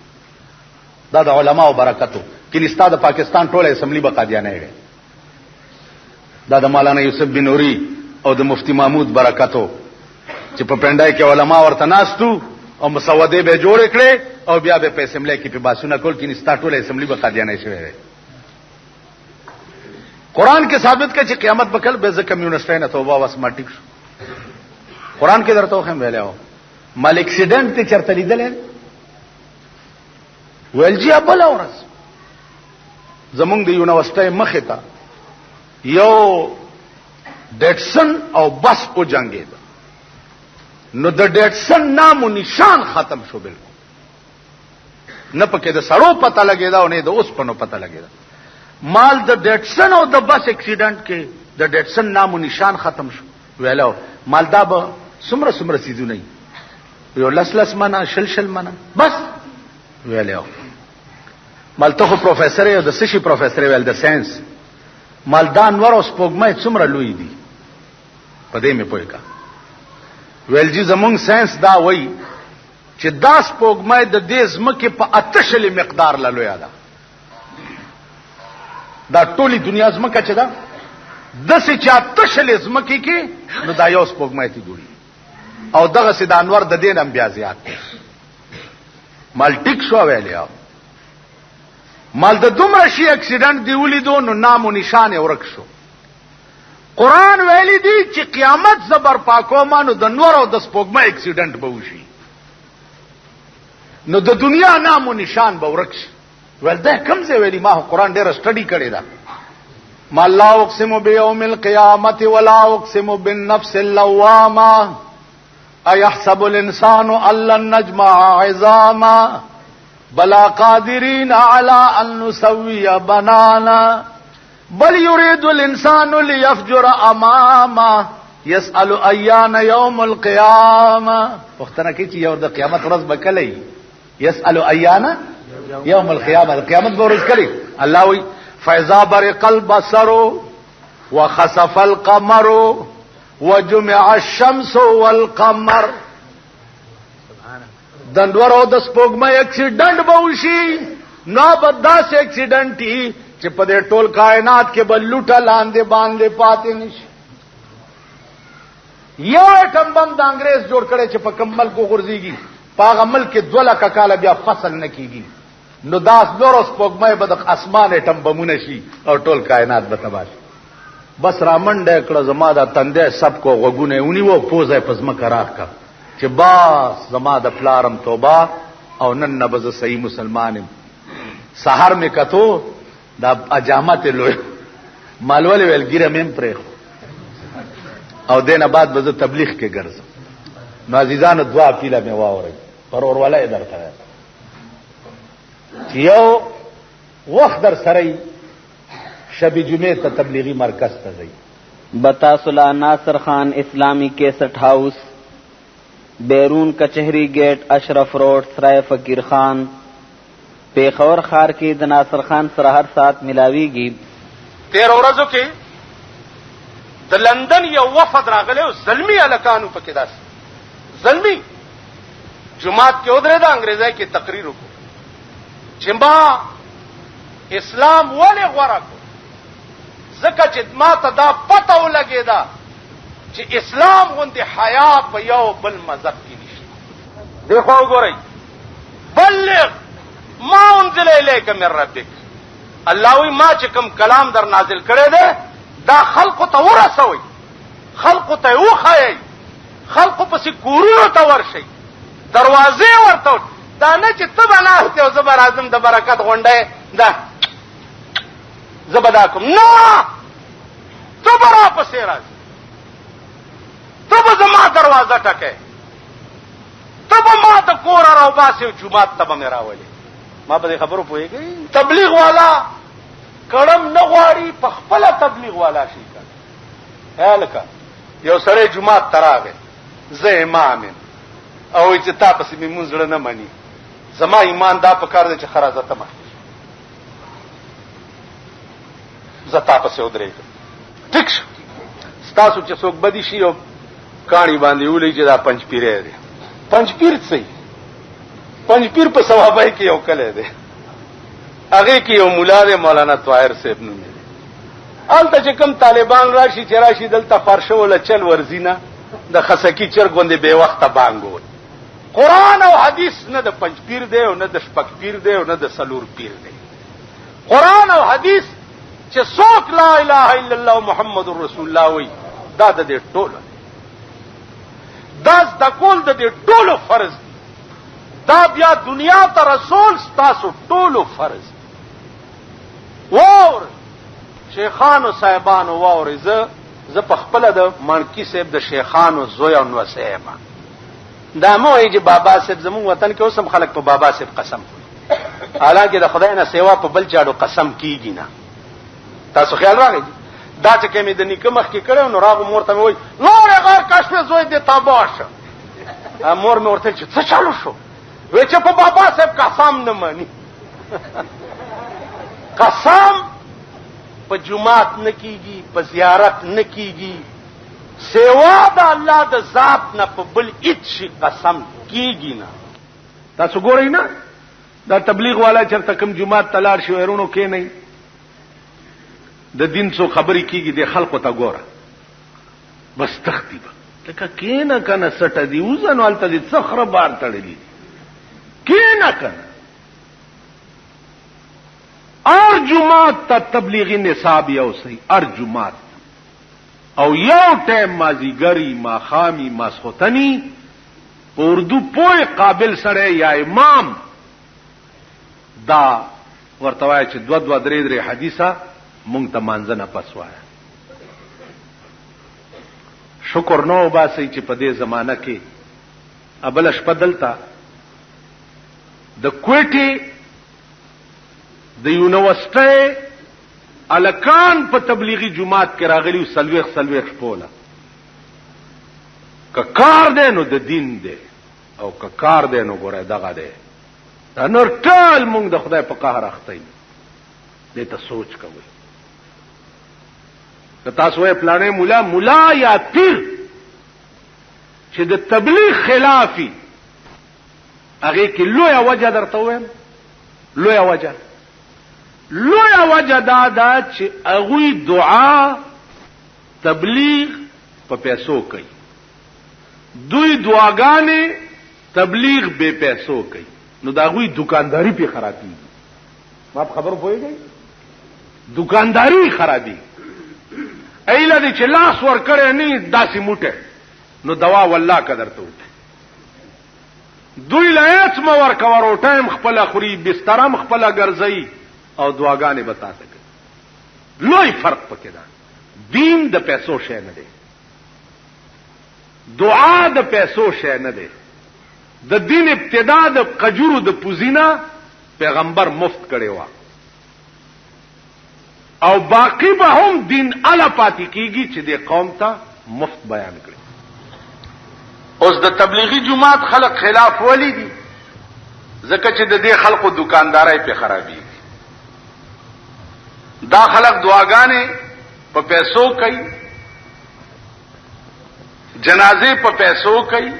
دا د علماو برکتو کې نستا د پاکستان ټوله اسمبلی به قادیانه وي دا د مولانا یوسف بن نوري او د مفتی محمود برکاتو چې په پندای کې علما ورته ناستو او مسوده به جوړ کړي او بیا به په اسمبلی کې په باسونه کول کې نستا ټوله اسمبلی به قاضیانه شوی. قران کې ثابت کړي چې قیامت بکل به ز کمیونستانه توبه واس ما ټیک شو. قران کې درته هم ویلو مال اکسیډنټ ته چرته لیدل ولجی ابل اورس زمونږ د یونیورسيټي مخه تا یو ډیټسن او بس او جنگید نو د ډیټسن نام او نشان ختم شو بالکل نه پکې د سړو پته لګیدا او نه د اوس پنو پته لګیدا مال د ډیټسن او د بس اکسیډنټ کې د ډیټسن نام او نشان ختم شو ویلو مال دا به سمره سمره سيزو نه یو لس منا شل منا بس ویلو مال ته پروفیسور یو د سشي پروفیسور ویل د ساينس مال دا انور اوس پوګمې څومره لوی دي په دې مې پوي کا ویل جی زمونږ ساينس دا وای چې داس پوګمې د دې زمکه په اتشل مقدار لوي ده دا ټولي دنیا زمکه چې دا د سې چې اتشل زمکه کې نو دا یو پوګمې ته جوړي او دغه سید انور د دین هم بیا زیات مال ټیک شو ویلیا مال د دومره شي اکسیډنټ دی ولیدو نو نام او نشان ورک شو. قران ویلی دی چې قیامت زبر پاکو مانو د نور او د سپوږمۍ اکسیډنټ به وشي نو د دنیا نام او نشان به ورک شي. ول دا کوم ځای ویلی ما قران ډېر سټډي کړی دا ما لا اقسم بیوم القیامت ولا اقسم بالنفس اللوامه ايحسب الانسان ان لن نجمع عظاما بلا قادرين على ان نسوي بنانا بل يريد الانسان ليفجر امامه يسأل ايان يوم القيامه وختنه کې چې یو د قیامت ورځ بکلې يسأل ايان يوم القيامه القیامت به ورځ کړي الله وي فاذا برق البصر وخسف القمر وجمع الشمس والقمر دندور او د سپوږمۍ اکسیډنټ به وشي نو به داسې اکسیډنټ چې په دې ټول کائنات کې بل لوټه لاندې باندې پاتې نشي. یو اټم بم د انګريز جوړ کړي چې په کمل کو غورځيږي په عمل کې 2 لک کاله بیا فصل نه کیږي نو داس دور سپوږمۍ به د اسمان اټم بمونه شي او ټول کائنات به تباہ شي. بس رامنډه کړه زما د تندې سب کو غوګونه ونی وو پوزه پزما کراخ کا چې باس زما د پلارم توبه او نن نبز صحیح مسلمانم سحر می کتو دا اجامت لوی مالول ویل ګیره مم پرې او دینه بعد به تبلیغ کې ګرځم نو عزیزانو دعا پیله می واوري پر ورواله درته یو وخت در سره شب جمعه ته تبلیغی مرکز ته ځي. بتاسلا ناصر خان اسلامی کیسٹ ہاؤس بیرون کچہری گیٹ اشرف روڈ سرائے فقیر خان پیښور خار کې د ناصر خان سره هر سات ملاویږي. 13 ورځو کې د لندن یو وفد راغلی او زلمی الکانو پکې داس زلمی جمعات کې ودرې د انګریزای کې تقریر وکړ چې ما اسلام ولې غوړه کو ځکه چې ما ته دا پته ولګېده چې اسلام غوندې حیا په یو بل مذهب کې نشته. دیکھو وګورئ بلغ ما انزل الیک من ربک الله وی ما چې کوم کلام در نازل کړی دی دا خلقو ته ورسوي خلقو ته وښایئ خلقو پسې کورونو ته ورشئ دروازې ورته دا نه چې ته به ناست یې او زه به راځم د برکت غونډه ده زه به دا کوم نه ته به راپسې راځې ته به زما دروازه ټکې ته به ما د کوره راوباسې او جومات ته به مې راولې ما په دې خبرو پوهېږئ. تبلیغ والا کړم نه غواړي په خپله تبلیغ والا شي که هلکه یو سړی جومات ته راغی زه امام یم او وایي چې تا پسې مې مونځ زړه نه مني زما ایمان دا په کار دی چې ښه راځه ته مخکې زه تا پسې ودرېږم ټیک شو ستاسو چې څوک بدي شي او کاڼي باندې ولي چې دا پنجپیری دی پنجپیر څه پنجپیر په ثوابای کې یو کلی دی هغې کې یو مولا دی مولانا طاهر صاحب نوم دی الته چې کوم طالبان راشي چې راشي دلته فرشه ولا چل ورزینه د خسکی چرګوندې به وخته بانګول. قران او حدیث نه د پنځ پیر دی او نه د شپږ پیر دی او نه د سلور پیر دی. قران او حدیث چې څوک لا اله الا الله محمد رسول الله وي دا د دې ټولو دا د کول د دې ټولو فرض دی. دا بیا دنیا ته رسول تاسو ټولو فرض دی. وور شیخانو صاحبانو وور زه په خپل د مانکی صاحب د شیخانو زوی او نوسه ما دا مو یې بابا صاحب زموږ وطن کې اوسم خلک په بابا صاحب قسم کوي، حالانکه د خدای نه سیوا په بل چاړو قسم کیږي نه. تاسو خیال راغی دا چې کمې د نیکه مخ کې کړو نو راغو مور ته وای لوړ غار کښې زوی دې تاباشه. مور مې ورته چې څه چالو شو؟ وای چې په بابا صاحب قسم نه مانی. قسم په جمعات نه کیږي، په زیارت نه کیږي، سیوا د الله د ذات نه په بل هیڅ شي قسم کیږي نه. تاسو ګورئ نه دا تبلیغ والا چرته کوم جمعات تلار شي ورونو کې نه د دین څو خبرې کیږي د خلکو ته ګوره بس تختی به لکه کینه کنه سټه دی وزنو الته دي صخره بار تړلې کینه کنه. اور جمعات ته تبلیغی نصاب یو صحیح ار جمعات او یو ټیم مازیګری ماخامی ماسختنی په اردو پوی قابل سره یا امام دا ورته وای چې دو درې حدیثه مونږ ته مانځنه پس وای. شکر نو باسي چې په دې زمانہ کې ابل شپه دلته د کوټي د یونیورسيټي الکان په تبلیغی جماعت کې راغلی سلويخ شپوله که کار دی نو د دین دی او که کار دی نو ګوره دغه دی. دا نور ټول مونږ د خدای په قهر اخته یو. دې ته سوچ کوئ که تاسو یې پلانې مولا یا پیر چې د تبلیغ خلافي هغه کې لویه وجه درته وایم. لویه وجه دا چې هغوی دعا تبلیغ په پیسو کوي، دوی دعاګانې تبلیغ بے پیسو کوي، نو دا هغوی دکانداری په خرابېږي. ما په خبرو پوهېږئ؟ دکانداری خرابېږي. ایله دې چې لاس ور کړی نه داسې موټه نو دوا والله قدر ته وته دوی لایت مو ور کور ټایم خپل خوري بسترم خپل ګرځي او دعاګانې بتاته کوي. لوی فرق پکې ده. دین د پیسو شی نه دی، دعا د پیسو شی نه دی. د دین ابتدا د قجورو د پوزینا پیغمبر مفت کړي وا او باقی به هم دین الا پاتې کیږي چې د قوم ته مفت بیان کړي. اوس د تبلیغی جماعت خلق خلاف ولی دي ځکه چې د دې خلقو دکاندارای په خرابېږي. دا خلق دعاګانې په پیسو کوي، جنازې په پیسو کوي،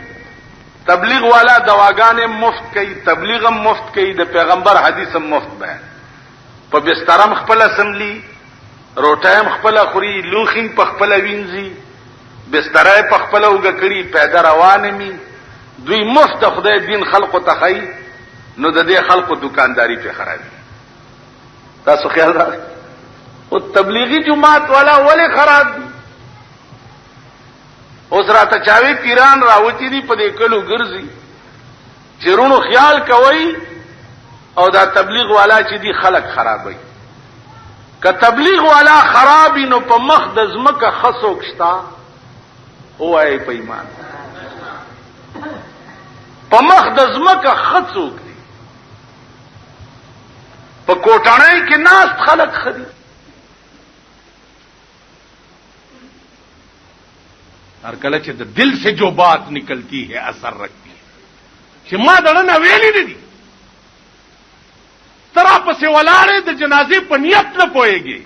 تبلیغ والا دواګانې مفت کوي، تبلیغ هم مفت کوي، د پیغمبر حدیث هم مفت بیان. په بسترم خپل اسمبلی روټایم خپل خوري، لوخین په خپل وینځي، بسترای په خپل وګکړي، پیدا روان می. دوی مفت خدای دین خلقو تخی نو د دې خلقو دکانداری په خرابي. تاسو خیال راځي او تبلیغی جماعت والا ولی خراب دي. اوس راته چاوي پیران راوتی دي په دې کلو ګرځي چیرونو خیال کوي او دا تبلیغ والا چې دي خلق خرابوي. که تبلیغ والا خرابي نو په مخ د زمکه خسوک شتا هوای په ایمان په مخ د زمکه خسوک دي. په کوټانای کې ناس خلق خدي. ہر کله چې د دل سے جو بات نکلتی ہے اثر رکھتی ہے چې ما دړنه ویلې دي ترا پسې ولاړې د جنازې په نیت نه پوهېږي،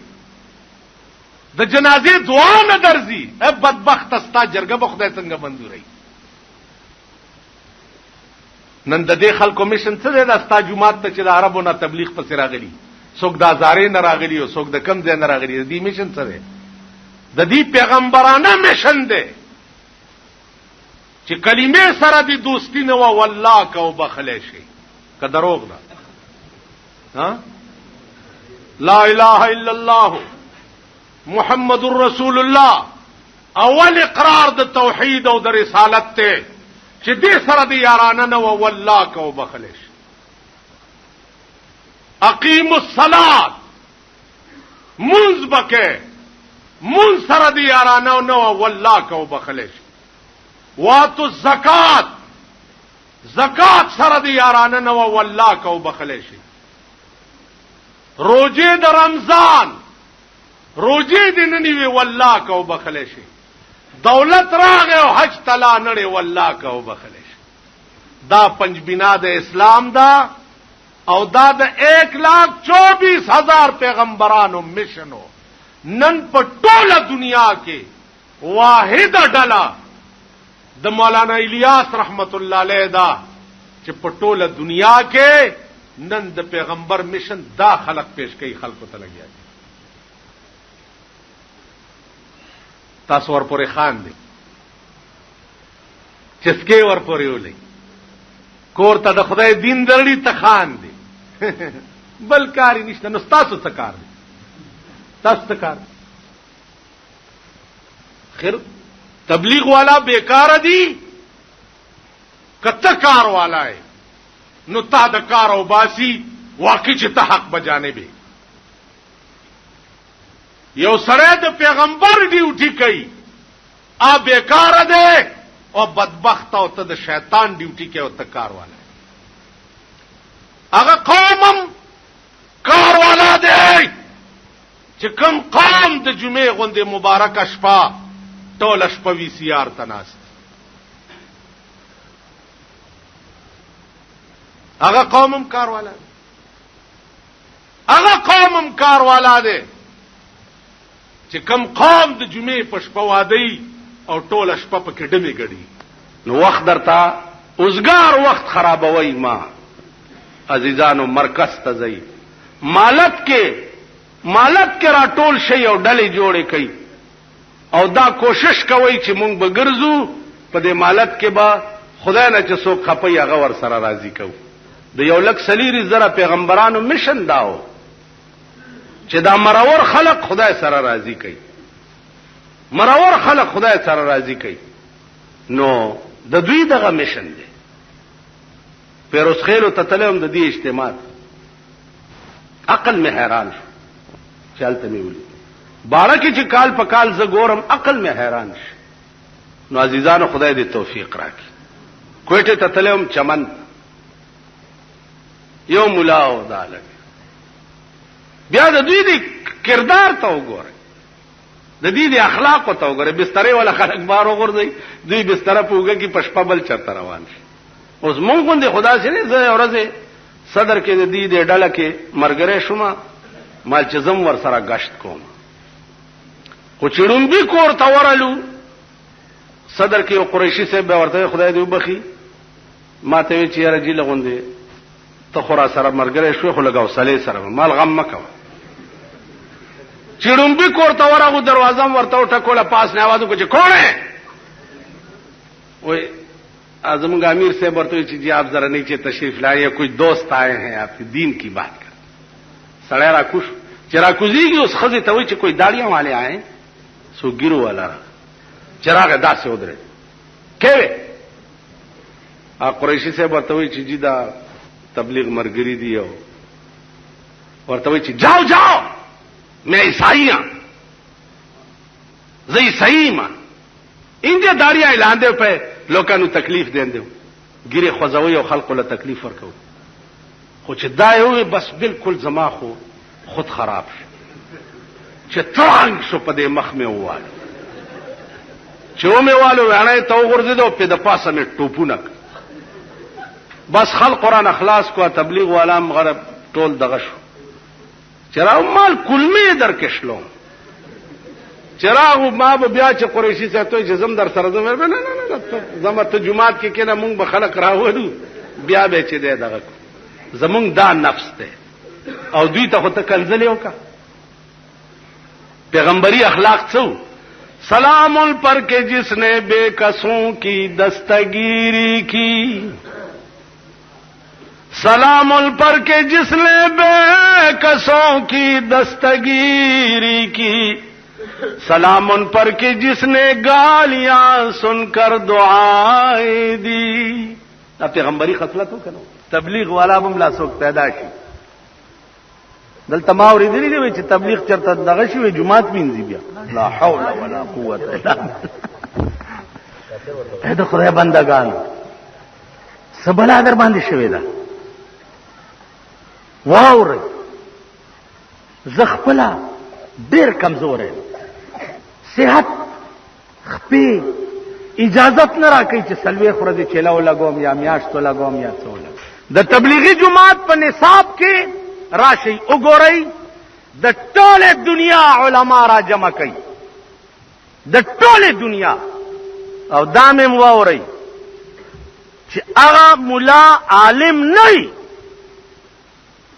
د جنازې دعا نه درځي. اے بدبخت استا جرګه به خدای څنګه منظوري. نن د دې خلکو میشن څه دی؟ د استا جمعات ته چې د عربو نه تبلیغ پسې راغلي څوک د هزارې نه راغلي او څوک د کم ځای نه راغلي. د دې میشن څه دی؟ د دې پیغمبرانه میشن دی چې کلمې سره د دوستی نه و والله کو بخلې شي که دروغ ده. ها لا اله الا الله محمد رسول الله اول اقرار د توحید او د رسالت ته چې دې سره د یارانه نه و والله کو بخلې شي. اقیم الصلاة منز بکه من سره د یارانه نه و والله کو بخلې شي. واتو الزکات زکات سره د یارانه نه و والله کو بخلې شي. روزه د رمضان روزه د ننوي والله کو بخلې شي. دولت راغه او حج تلا نړي والله کو بخلې شي. دا پنځ بنا د اسلام دا او دا د 1,24,000 پیغمبرانو مشنو. نن په ټوله دنیا کې واحد ډله د مولانا الیاس رحمت الله علیه دا چې په ټوله دنیا کې نن د پیغمبر مشن دا خلق پیش کوي خلقو ته لګیا دي. تاسو ورپورې خان دي چسکې ورپورې ولې کور ته د خدای دین درړي ته خان دي بل کاری نشته. نو تاسو څه کار دي؟ تاسو څه کار خیر تبلیغ والا بیکار دی کته کار والا ہے نو تا د کار او باسی واقع چې ته حق بجانبه. یو سره د پیغمبر ډیوټي کوي ا بیکار دی او بدبخت او ته د شیطان ډیوټي کوي او ته کار والا. هغه قومم کار والا دی چې کوم قوم د جمعې غوندې مبارک شپه ټول شپه وی سی آر تناست. هغه قومم کار والا دی. هغه قومم کار والا دی چې کوم قوم د جمعې په شپه وادي او ټول شپه په کې ډمې ګړي. نو وخت درته اوسګار وخت خرابوي. ما عزیزانو مرکز ته ځي مالت کې را ټول شي او ډلې جوړې کوي او دا کوشش کوي چې مونږ به ګرځو په دې مالت کې به خدای نه چې څوک خپي هغه ور سره راضي کو. د 1,40,000 پیغمبرانو مشن داو چې دا مرور خلق خدای سره راضي کوي. مرور خلق خدای سره راضي کوي. نو د دوی دغه مشن دی. پیروز خیلو تتلم د دې اجتماع عقل می حیران شو. چلته می ولي بارا کې چې کال په کال ز ګورم عقل می حیران شو. نو عزیزانو خدای دې توفیق راکړي. کوټه تتلم چمن یو مولا او دالک بیا د دوی د کردار ته وګوره د دې د اخلاق ته وګوره. بسترې ولا خلک بار وګورځي دوی بستر په وګه کې پشپا بل چرته روان شي. اوس مونږ باندې خدا سره زه اورځه صدر کې د دې د ډله کې مرګره شوم مال چې زم ور سره غشت کوم خو چړم به کور تا ورالو صدر کې قریشی سے به ورته خدای دې وبخي ماته چې رجی لغوندې ته خورا سره مرګره شو خو لګاو صلی سره مال غم مکو. چړم به کور تا ورغو دروازه ورته ټکوله پاس نه आवाज وکړي کون ہے وای اعظم امیر سے برتوی چی جی آپ ذرا نیچے تشریف لائے کوئی دوست آئے ہیں آپ کی دین کی بات کر. سڑے راکوش چراکوزی کی اس خزی توئی چی کوئی داڑیاں والے آئے سو گرو والا چراغ دا سے ادھرے کہوے قریشی سے برتوی چی جی دا تبلیغ مرگری دی ہو برتوی چی جاؤ جاؤ میں عیسائی ہوں زی عیسائی ماں ان دے داڑیاں اعلان دے پہ لوکانو تکلیف دین دیو ګری خوځوي او خلکو له تکلیف ورکو. خو چې دا یو بس بالکل زما خو خود خراب شو چې ترنګ شو په دې مخ مې وواله چې و مې والو وانه ته وګرځیدو په د پاسه مې ټوپونه بس خلق قرآن اخلاص کو تبلیغ والام غرب ټول دغه شو. چراغ مال کلمه در کښلو چراغ ما به بیا چې قریشی ساتوي چې زم در سره زم نه نه زم ته جمعات کې کنه مونږ به خلق راوړو بیا به چې دغه زمونږ دا نفس ته او دوی ته خو ته کنځلې وکړه. پیغمبری اخلاق څو سلام ان پر کے جس نے بے کسوں کی دستگیری کی، سلام ان پر کے جس نے بے کسوں کی دستگیری کی، سلام ان پر کے جس نے گالیاں سن کر دعائیں دی. دا پیغمبری خصلت ہو کنو. تبلیغ والا هم لا څوک پیدا شي. دلته ما اورېدلې دی چې تبلیغ چرته دغه شي جمعات مینځي بیا. لا حول ولا قوت الا بالله. دا خدای بندگان سبلا در باندې شوی دا. واوري زخپلا ډېر کمزور یم. صحت خپې اجازت نه راکړي چې سلوي خورځي چلاو لګوم یا میاشتو لګوم یا څو لګوم. د تبلیغي جماعت په نصاب کې راشي وګورئ د ټوله دنیا علما را جمع کوي، د ټوله دنیا. او دا مې واورئ چې هغه مولا عالم نه وي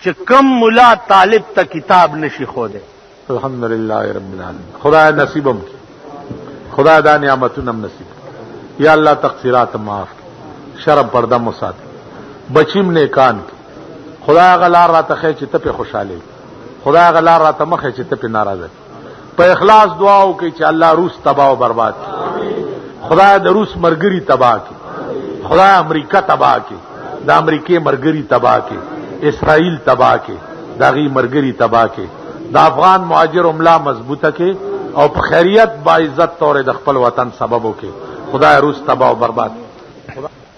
چې کم مولا طالب ته کتاب نشي خوده. الحمدللہ رب العالمین. خدا نصیبم کی، خدا دا نعمتونم نصیب. یا اللہ تقصیرات معاف کی، شرم پردہ مسات بچیم نیکان کی. خدا غلار را تخی چې ته په خوشاله، خدا غلار را تمخه چې ته په ناراضه. په اخلاص دعا وکړي چې الله روس تباہ او برباد کړي، خدا د روس مرګري تباہ کړي، خدا امریکا تباہ کړي، د امریکای مرګري تباہ کړي، اسرائیل تباہ کړي، داغي مرګري تباہ کړي، د افغان مهاجر عمله مضبوطه کړي او په خیریت با عزت تور د خپل وطن سبب وکړي. خدا روس تباہ او برباد.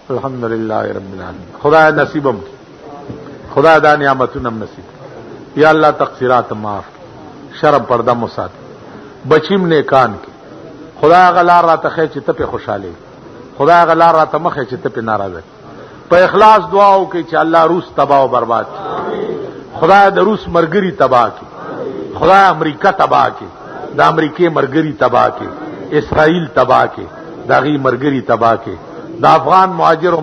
الحمدللہ رب العالمین. خدا نصیبم کی، خدا دا نعمتونم نصیب. یا اللہ تقصیرات معاف کی، شرم پردہ مسات بچیم نیکان کی. خدا غلار را تخی چې ته په خوشاله، خدا غلار را تمخه چې ته په ناراضه. په اخلاص دعا وکړي چې الله روس تباہ او برباد کړي، خدا د روس مرګري تباہ کړي، خدا امریکا تباہ کړي، د امریکای مرګري تباہ کړي، اسرائیل تباہ کړي، داغي مرګري تباہ کړي، د افغان مهاجر